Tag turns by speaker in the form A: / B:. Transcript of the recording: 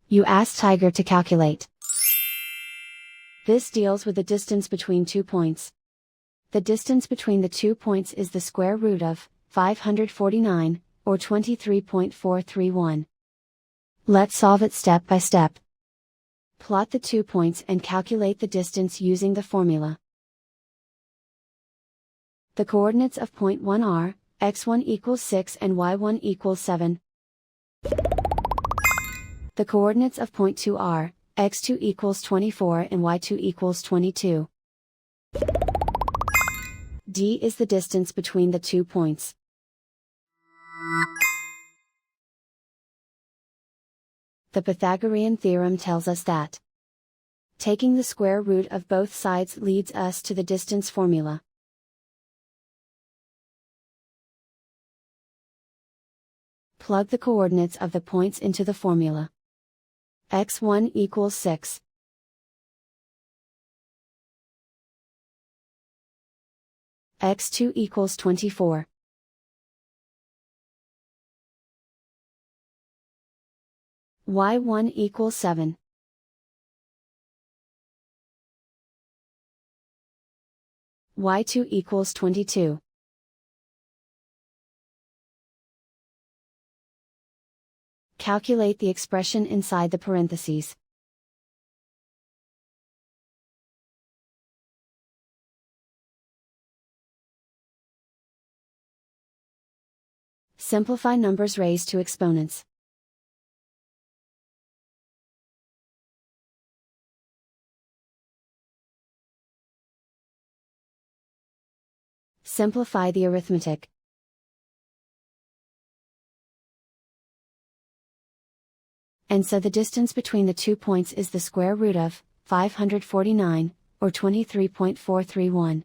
A: You ask Tiger to calculate. This deals with the distance between 2 points. The distance between the 2 points is the square root of 549, or 23.431. Let's solve it step by step. Plot the 2 points and calculate the distance using the formula. The coordinates of point 1 are, x1 equals 6 and y1 equals 7. The coordinates of point 2 are, x2 equals 24 and y2 equals 22. D is the distance between the 2 points. The Pythagorean theorem tells us that taking the square root of both sides leads us to the distance formula. Plug the coordinates of the points into the formula. x1 equals 6. x2 equals 24. y1 equals 7. y2 equals 22. Calculate the expression inside the parentheses. Simplify numbers raised to exponents. Simplify the arithmetic. And so the distance between the 2 points is the square root of 549, or 23.431.